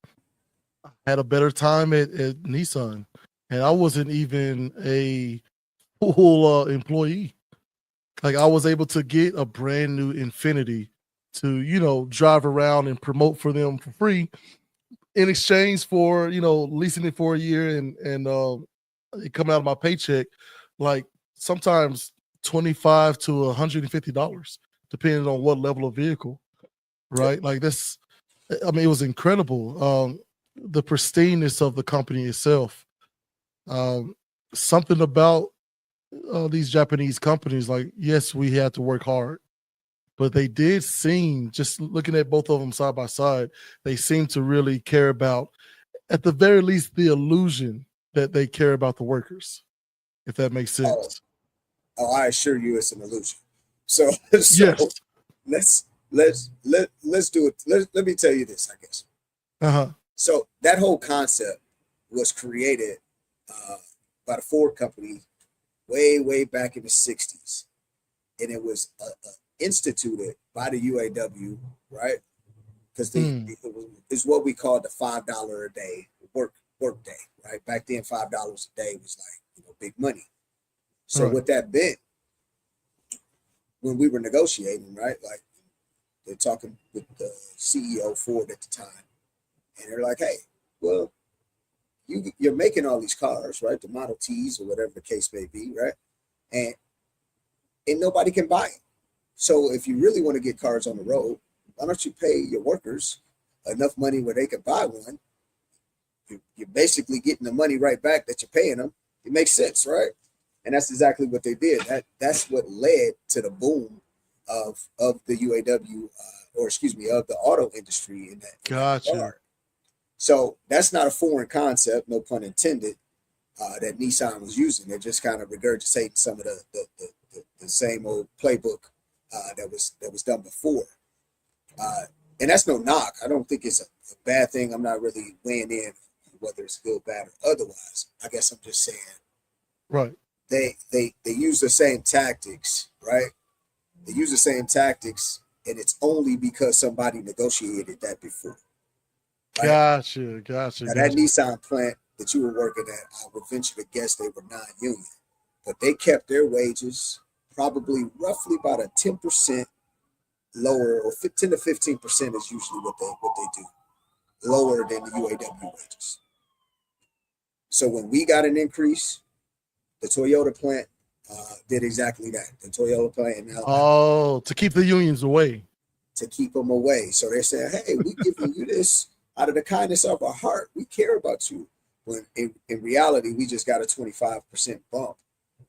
had a better time at Nissan, and I wasn't even a full employee. Like I was able to get a brand new Infinity to, drive around and promote for them for free in exchange for, leasing it for a year and it coming out of my paycheck, like sometimes 25 to $150, depending on what level of vehicle, right? Like that's, I mean, it was incredible. The pristineness of the company itself. Um, Something about these Japanese companies, like, yes, we had to work hard, but they did seem, just looking at both of them side by side, they seem to really care about, at the very least, the illusion that they care about the workers, if that makes Oh, sense. I assure you, it's an illusion. So, Yes. so let's do it. Let me tell you this, I guess. Uh-huh. So that whole concept was created uh, by the Ford company way back in the '60s, and it was instituted by the UAW, right? Because Mm, is what we call the $5 a day work day, right? Back then, $5 a day was like big money. So right. what that meant when we were negotiating, right? Like they're talking with the CEO Ford at the time, and they're like, "Hey, well, you're making all these cars, right? The Model Ts or whatever the case may be, right? And nobody can buy it. So if you really want to get cars on the road, why don't you pay your workers enough money where they can buy one? You're basically getting the money right back that you're paying them. It makes sense, right? And that's exactly what they did. That's what led to the boom of the UAW, or excuse me, of the auto industry in that Gotcha. regard. So that's not a foreign concept, no pun intended, that Nissan was using. They're just kind of regurgitating some of the same old playbook that was done before. Uh, and that's no knock. I don't think it's a bad thing. I'm not really weighing in whether it's good, bad, or otherwise. I guess I'm just saying Right. they use the same tactics, right? They use the same tactics, and it's only because somebody negotiated that before, right? Gotcha. Gotcha. Now that Gotcha. Nissan plant that you were working at, I would venture to guess they were non-union, but they kept their wages probably roughly about a 10% lower, or 10 to 15% is usually what they do, lower than the UAW wages. So when we got an increase, the Toyota plant did exactly that. The Toyota plant in Alabama, Oh, to keep the unions away. to keep them away. So they're saying, "Hey, we giving you this out of the kindness of our heart. We care about you." When in reality, we just got a 25% bump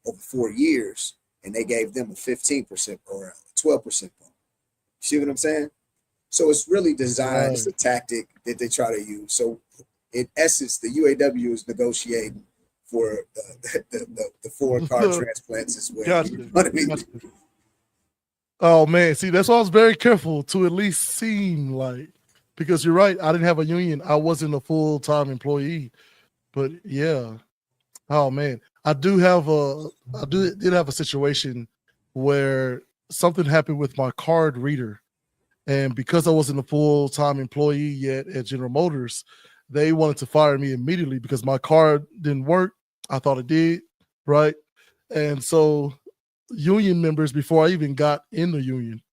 over 4 years, and they gave them a 15% or a 12% bump. See what I'm saying? So it's really designed. It's Right. a tactic that they try to use. So in essence, the UAW is negotiating for the foreign car transplants as well. You know Gotcha. what I mean? Gotcha. Oh man, see, that's why I was very careful to at least seem like, because you're right, I didn't have a union. I wasn't a full-time employee. But yeah. Oh man. I did have a situation where something happened with my card reader. And because I wasn't a full-time employee yet at General Motors, they wanted to fire me immediately because my card didn't work. I thought it did, right? And so union members, before I even got in the union,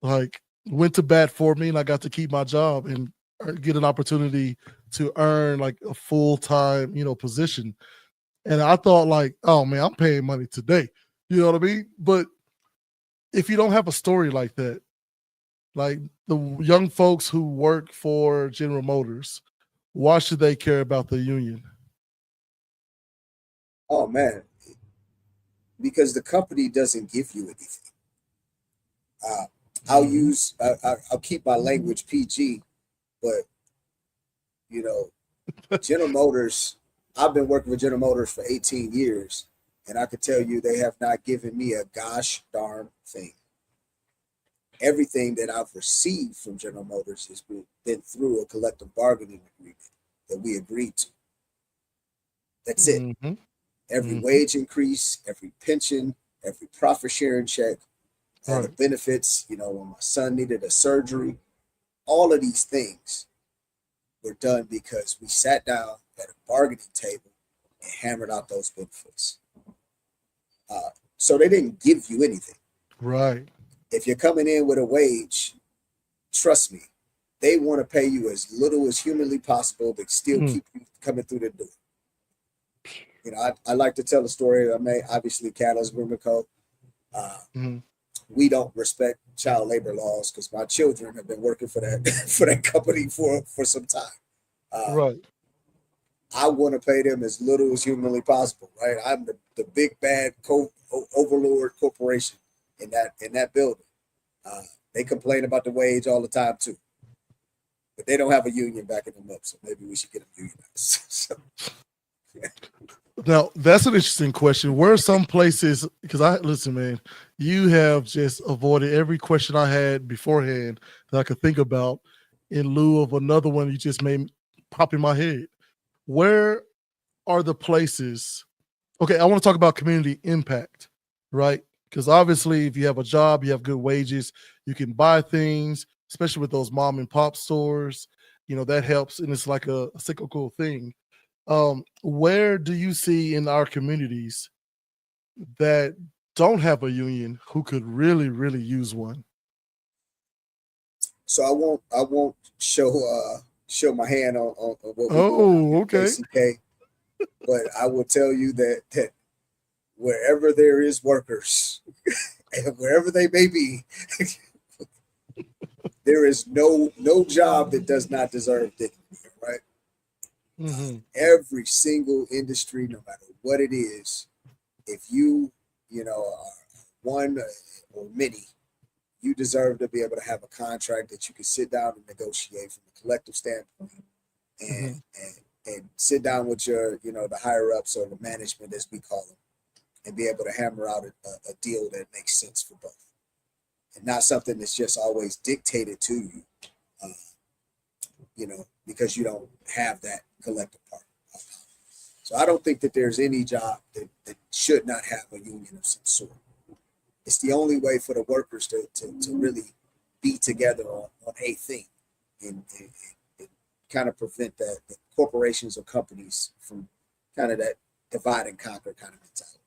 like went to bat for me, and I got to keep my job and get an opportunity to earn like a full-time, position. And I thought like, oh man, I'm paying money today. You know what I mean? But if you don't have a story like that, like the young folks who work for General Motors, why should they care about the union? Oh man, because the company doesn't give you anything. Uh, Mhm. I'll keep my language PG, but you know, General Motors. I've been working with General Motors for 18 years, and I can tell you they have not given me a gosh darn thing. Everything that I've received from General Motors has been through a collective bargaining agreement that we agreed to. That's it. Mhm. Every Mhm. wage increase, every pension, every profit sharing check, all the Right. benefits, when my son needed a surgery, all of these things were done because we sat down at a bargaining table and hammered out those benefits. So they didn't give you anything. Right. If you're coming in with a wage, trust me, they want to pay you as little as humanly possible, but still Mm. keep you coming through the door. You know, I like to tell a story. I mean, obviously, Catalyst Grooming Co. Mm. We don't respect child labor laws because my children have been working for that for that company for some time. Right. I want to pay them as little as humanly possible. Right? I'm the big bad overlord corporation in that building. They complain about the wage all the time too, but they don't have a union backing them up. So maybe we should get them unionized. So, yeah. Now that's an interesting question. Where are some places? Because listen, man, you have just avoided every question I had beforehand that I could think about in lieu of another one you just made pop in my head. Where are the places? Okay, I want to talk about community impact, right? Because obviously, if you have a job, you have good wages, you can buy things, especially with those mom and pop stores. You know that helps, and it's like a cyclical thing. Where do you see in our communities that don't have a union who could really, really use one? So I won't show my hand on what we're doing Oh, at okay. ACK, but I will tell you that wherever there is workers and wherever they may be, there is no job that does not deserve dignity, right? Mm-hmm. Every single industry, no matter what it is, if you know are one or many, you deserve to be able to have a contract that you can sit down and negotiate from a collective standpoint, and Mm-hmm. and sit down with your the higher ups or the management as we call them, and be able to hammer out a deal that makes sense for both, and not something that's just always dictated to you, uh, because you don't have that collective part. So I don't think that there's any job that should not have a union of some sort. It's the only way for the workers to really be together on a thing, and kind of prevent the corporations or companies from kind of that divide and conquer kind of mentality.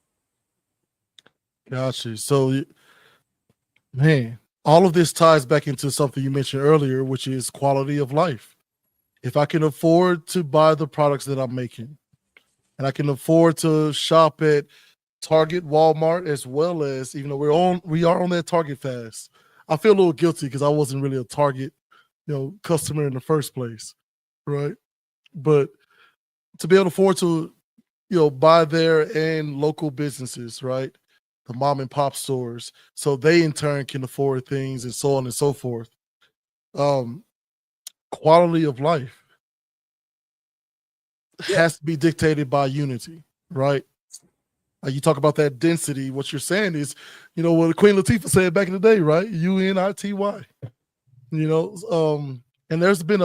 Gotcha. So, man, all of this ties back into something you mentioned earlier, which is quality of life. If I can afford to buy the products that I'm making, and I can afford to shop at Target, Walmart, as well as even though we are on that Target fast. I feel a little guilty because I wasn't really a Target, customer in the first place, right? But to be able to afford to, buy there and local businesses, right? The mom and pop stores, so they in turn can afford things and so on and so forth. Um, Quality of life Yeah, has to be dictated by unity, right? You talk about that density. What you're saying is, what Queen Latifah said back in the day, right? UNITY. And there's been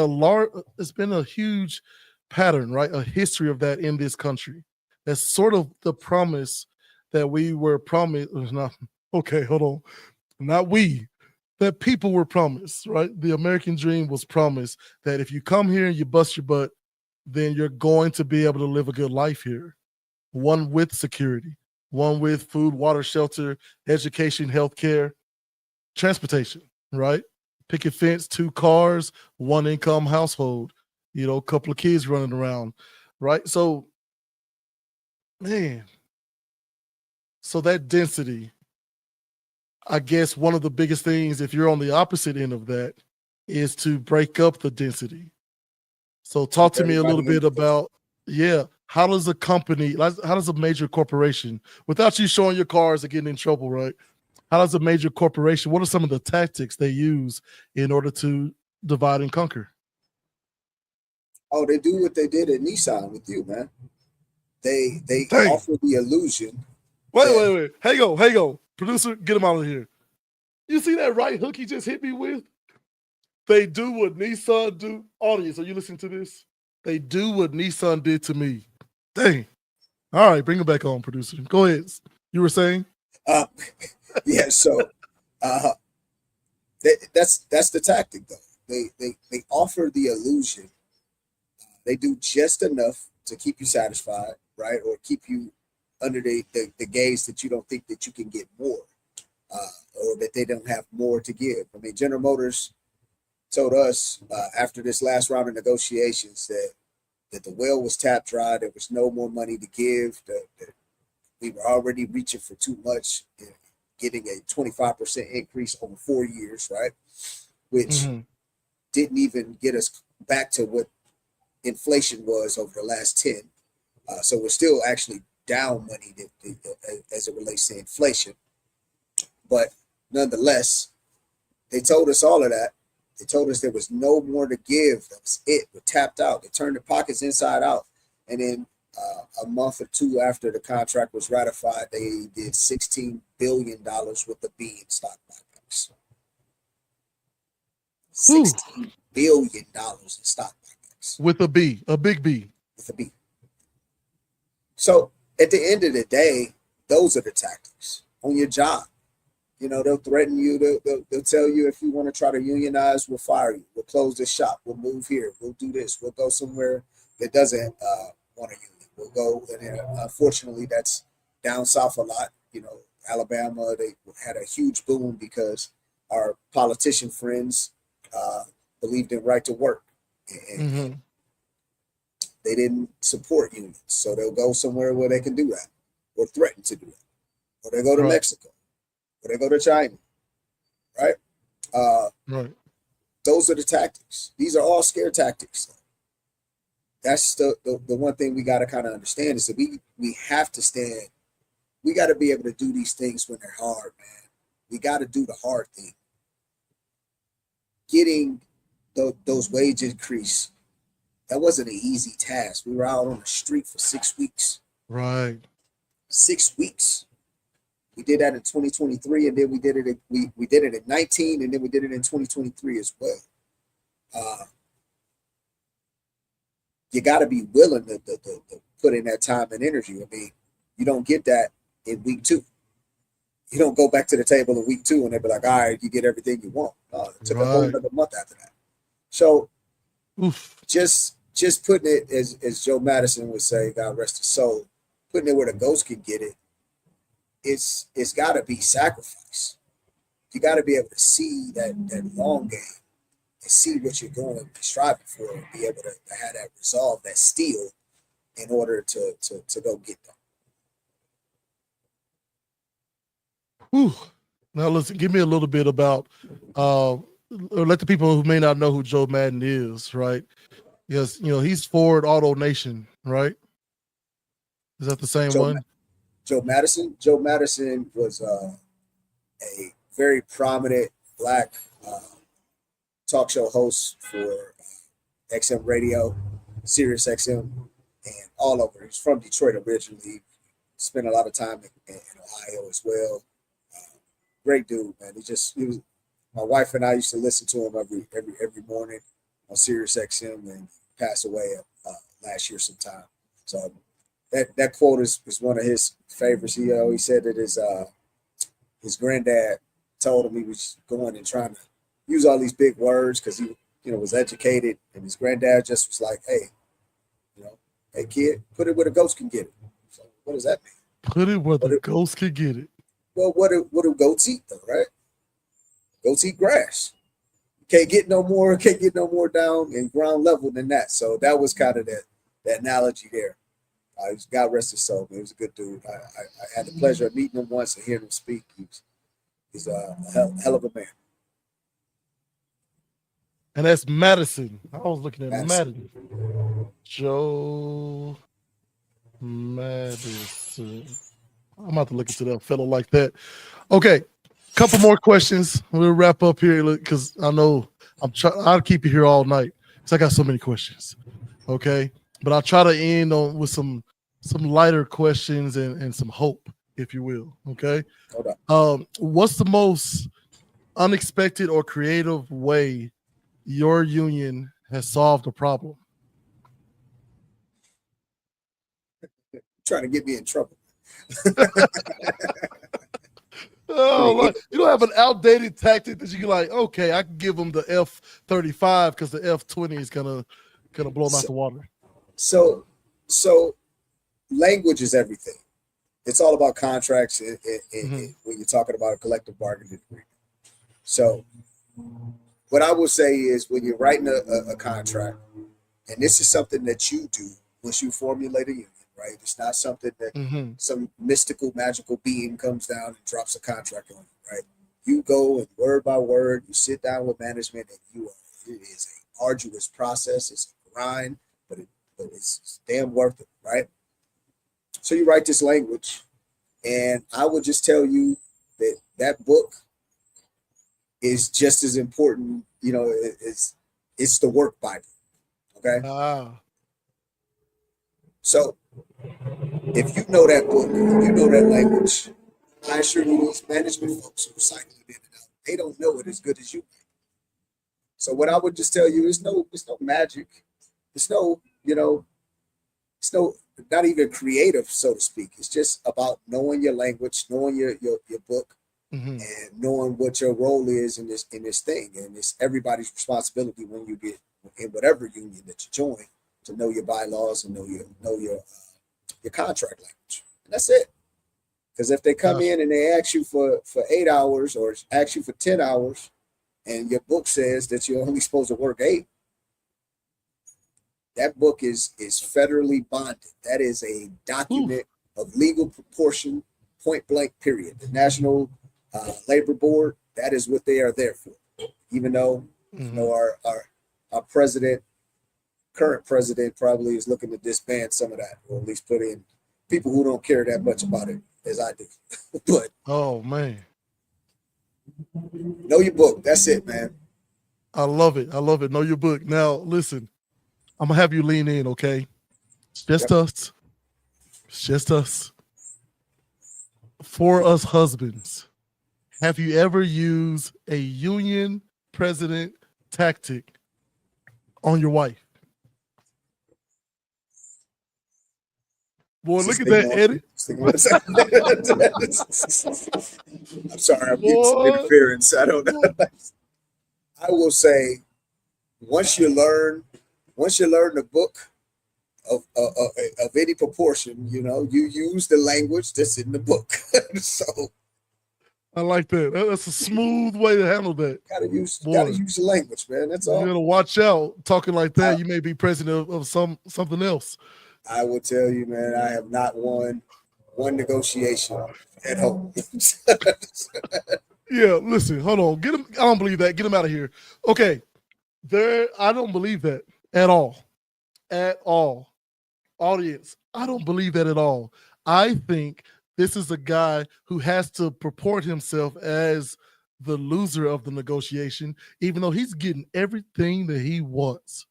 it's been a huge pattern, right? A history of that in this country. That's sort of the promise that we were promised. Not okay. Hold on. Not we. That people were promised, right? The American dream was promised that if you come here and you bust your butt, then you're going to be able to live a good life here, one with security, one with food, water, shelter, education, healthcare, transportation, right? Picket fence, 2 cars, one income household, a couple of kids running around, right? So, man, so that density, I guess one of the biggest things, if you're on the opposite end of that, is to break up the density. So, talk keep to me a little everybody bit individual. about, yeah, how does a company, how does a major corporation, without you showing your cars and getting in trouble, right? How does a major corporation, what are some of the tactics they use in order to divide and conquer? Oh, they do what they did at Nissan with you, man. They Dang. offer the illusion Wait, that wait, wait. Hang on. Producer, get him out of here. You see that right hook he just hit me with? They do what Nissan do. Audience, are you listening to this? They do what Nissan did to me. Dang. All right, bring it back on, producer. Go ahead. You were saying? uh, yeah. So uh, that's the tactic though. They offer the illusion They do just enough to keep you satisfied, right? Or keep you under the gaze that you don't think that you can get more, or that they don't have more to give. I mean, General Motors told us after this last round of negotiations that the well was tapped dry. There was no more money to give. That we were already reaching for too much, getting a 25% increase over 4 years, right? Which didn't even get us back to what inflation was over the last 10. So we're still actually down money as it relates to inflation. But nonetheless, they told us all of that. They told us there was no more to give. That was it. We're tapped out. They turned the pockets inside out. And then a month or two after the contract was ratified, they did $16 billion with the B in stock buybacks. $16 billion in stock buybacks. With a B, a big B. With a B. So at the end of the day, those are the tactics on your job. You know, they'll threaten you. They'll tell you if you want to try to unionize, we'll fire you. We'll close this shop. We'll move here. We'll do this. We'll go somewhere that doesn't want a union. We'll go, and unfortunately, that's down south a lot. You know, Alabama, they had a huge boom because our politician friends believed in right to work, and they didn't support unions. So they'll go somewhere where they can do that, or threaten to do it, or they go to Mexico, or they go to China, right? Right. Those are the tactics. These are all scare tactics. That's the one thing we got to kind of understand is that we have to stand. We got to be able to do these things when they're hard, man. We got to do the hard thing. Getting those wage increase, that wasn't an easy task. We were out on the street for 6 weeks. Right. 6 weeks. We did that in 2023, and then we did it. We did it in 19, and then we did it in 2023 as well. You got to be willing to put in that time and energy. I mean, you don't get that in week 2. You don't go back to the table in week 2 and they be like, all right, you get everything you want. It took a whole another month after that. So just putting it, as Joe Madison would say, God rest his soul, putting it where the ghost can get it, it's got to be sacrifice. You got to be able to see that long game and see what you're going to be striving for and be able to have that resolve, that steel, in order to go get them. Whew. Now listen, give me a little bit about or let the people who may not know who Joe Madden is, right? Yes, you know, he's Ford Auto Nation, right? Is that the same one? Joe Madison? Joe Madison was a very prominent Black talk show host for XM Radio, Sirius XM, and all over. He's from Detroit originally. Spent a lot of time in Ohio as well. Great dude, man. He was. My wife and I used to listen to him every morning on Sirius XM, and passed away last year sometime. So that quote is one of his favorites. He said that his granddad told him he was going and trying to use all these big words because he was educated, and his granddad just was like, hey, hey kid, put it where the ghost can get it. So what does that mean? Put it where the ghost can get it. Well, what do goats eat though, right? Goats eat grass. Can't get no more down in ground level than that. So that was kind of that analogy there. God rest his soul, man. He was a good dude. I had the pleasure of meeting him once and hearing him speak. He's a hell of a man. And that's Madison. I was looking at Madison. Joe Madison. I'm about to look into that fellow like that. Okay, couple more questions. We'll wrap up here because I know I'll keep you here all night because I got so many questions. Okay, but I'll try to end with some lighter questions and some hope, if you will. Okay. What's the most unexpected or creative way your union has solved a problem? Trying to get me in trouble. Oh, you don't have an outdated tactic that you can okay, I can give them the F-35 because the F-20 is gonna blow them out the water. So, so language is everything. It's all about contracts Hmm. when you're talking about a collective bargaining agreement. So, what I will say is when you're writing a contract, and this is something that you do once you formulate a union, right? It's not something that Hmm. some mystical, magical being comes down and drops a contract on you, right? You go and word by word, you sit down with management, and it is a arduous process. It's a grind, but it's damn worth it, right? So you write this language, and I would just tell you that that book is just as important. It's the work Bible. Okay, Ah. so if you know that book, if you know that language, I assure you, these management folks who cycle it in and out, they don't know it as good as you. So what I would just tell you is it's no magic. It's no, it's no, not even creative, so to speak. It's just about knowing your language, knowing your book, Hmm. and knowing what your role is in this thing. And it's everybody's responsibility when you get in whatever union that you join to know your bylaws and know your contract language. And that's it. Because if they come Gosh. in and they ask you for 8 hours or ask you for 10 hours, and your book says that you're only supposed to work 8, that book is federally bonded. That is a Ooh. document of legal proportion, point blank. Period. The National Labor Board. That is what they are there for. Even though Hmm. our president, current president, probably is looking to disband some of that, or at least put in people who don't care that much about it as I do. But Oh man. know your book. That's it, man. I love it. I love it. Know your book. Now, listen, I'm gonna have you lean in, okay? It's just Yep. us. It's just us. For us husbands, have you ever used a union president tactic on your wife? Boy, Is this look at thing that, on? Eddie. This thing on? I'm sorry, I'm getting some Boy, interference. I don't know. I will say once you learn, once you learn the book of any proportion, you use the language that's in the book. So I like that. That's a smooth way to handle that. gotta Boy, use the language, man. That's you all. gotta watch out talking like I, that. You may be president of something else. I will tell you, man. I have not won one negotiation at home. Yeah, listen, hold on. Get him. I don't believe that. Get him out of here. Okay. I don't believe that at all. At all. Audience, I don't believe that at all. I think this is a guy who has to purport himself as the loser of the negotiation, even though he's getting everything that he wants.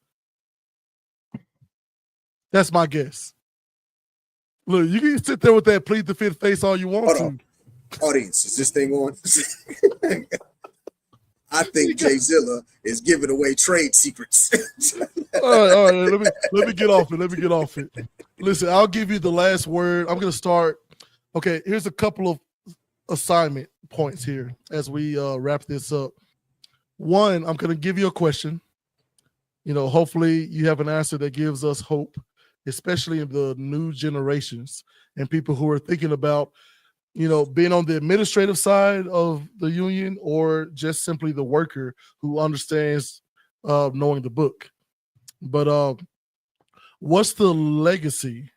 That's my guess. Look, you can sit there with that plead the fifth face all you want Hold on, to. audience, is this thing on? I You think got- J-ZILLA is giving away trade secrets. all right. Let me get off it. Let me get off it. Listen, I'll give you the last word. I'm gonna start. Okay, here's a couple of assignment points here as we wrap this up. One, I'm going to give you a question. Hopefully you have an answer that gives us hope, especially in the new generations and people who are thinking about, being on the administrative side of the union or just simply the worker who understands knowing the book. But what's the legacy,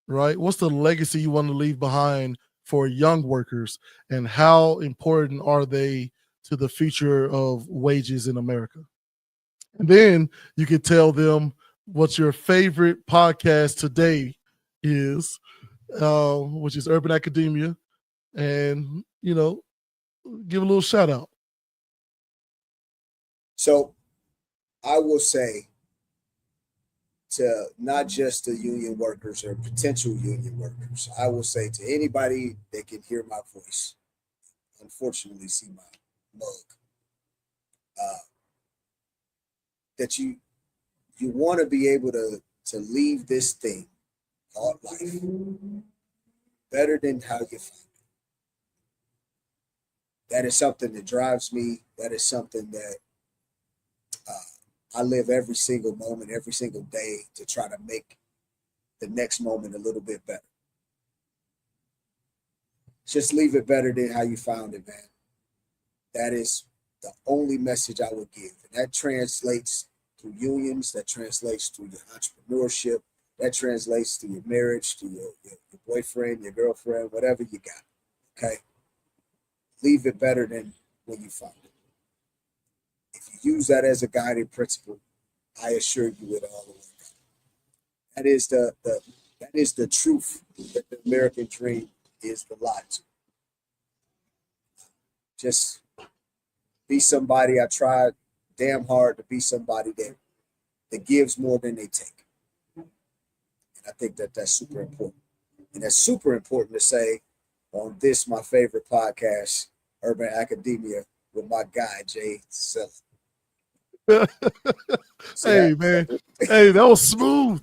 right? What's the legacy you want to leave behind for young workers, and how important are they to the future of wages in America? And then you could tell them what your favorite podcast today is, which is Urban Academia, and give a little shout out. So I will say to not just the union workers or potential union workers, I will say to anybody that can hear my voice, unfortunately see my mug, uh, that you want to be able to leave this thing called life better than how you found it. That is something that drives me. That is something that I live every single moment, every single day to try to make the next moment a little bit better. Just leave it better than how you found it, man. That is the only message I would give. And that translates to unions, that translates to your entrepreneurship, that translates to your marriage, to your boyfriend, your girlfriend, whatever you got. Okay? Leave it better than when you found it. If you use that as a guiding principle, I assure you it all will work out. That is the truth that the American dream is the lie to. Just be somebody. I tried damn hard to be somebody that gives more than they take. And I think that that's super important. And that's super important to say on this, my favorite podcast, Urban Academia, with my guy, J-ZILLA. Hey, man. Hey, that was smooth.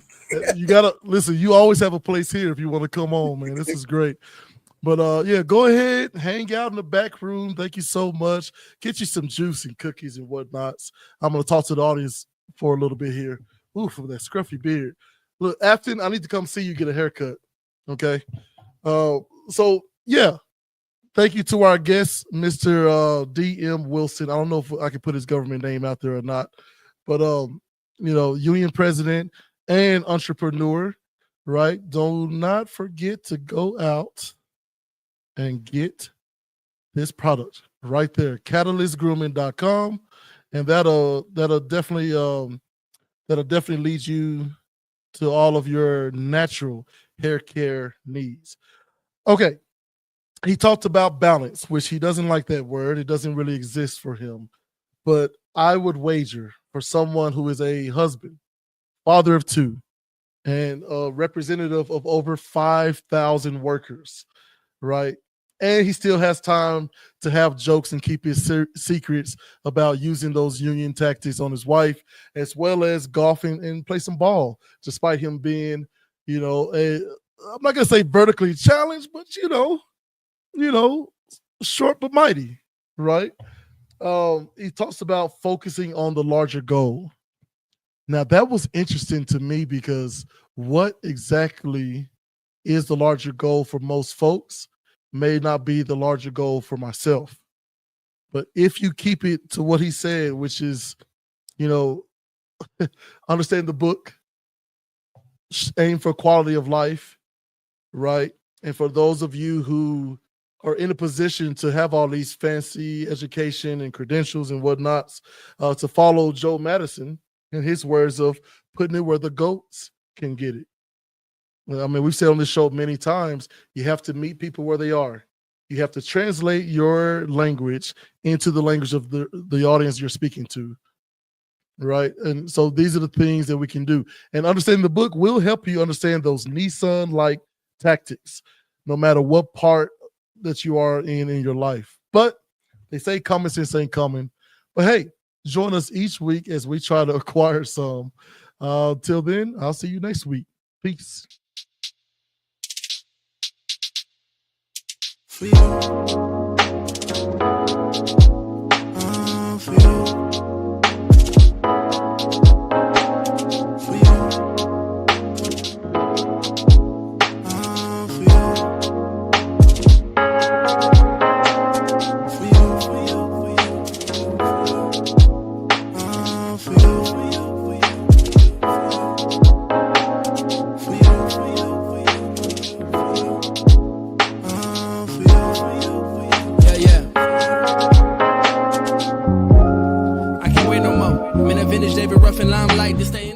You gotta listen. You always have a place here if you want to come on, man. This is great. But yeah, go ahead, hang out in the back room. Thank you so much. Get you some juice and cookies and whatnots. I'm gonna talk to the audience for a little bit here. Ooh, for that scruffy beard. Look, Afton, I need to come see you get a haircut. Okay. So yeah. Thank you to our guest, Mr. D.M. Wilson. I don't know if I can put his government name out there or not, but union president and entrepreneur, right? Do not forget to go out and get this product right there, catalystgrooming.com, and that'll definitely lead you to all of your natural hair care needs. Okay. He talked about balance, which he doesn't like that word. It doesn't really exist for him. But I would wager for someone who is a husband, father of two, and a representative of over 5,000 workers, right? And he still has time to have jokes and keep his secrets about using those union tactics on his wife, as well as golfing and play some ball, despite him being, I'm not going to say vertically challenged, but, short but mighty, right? He talks about focusing on the larger goal. Now, that was interesting to me because what exactly is the larger goal for most folks may not be the larger goal for myself. But if you keep it to what he said, which is, understand the book, aim for quality of life, right? And for those of you who are in a position to have all these fancy education and credentials and whatnots, to follow Joe Madison and his words of putting it where the goats can get it. I mean, we've said on this show many times, you have to meet people where they are. You have to translate your language into the language of the audience you're speaking to, right? And so these are the things that we can do. And understanding the book will help you understand those Nissan-like tactics, no matter what part that you are in your life. But they say common sense ain't coming. But hey, join us each week as we try to acquire some. Till then, I'll see you next week. Peace. For you. For you. For you. David Ruffin limelight to stay in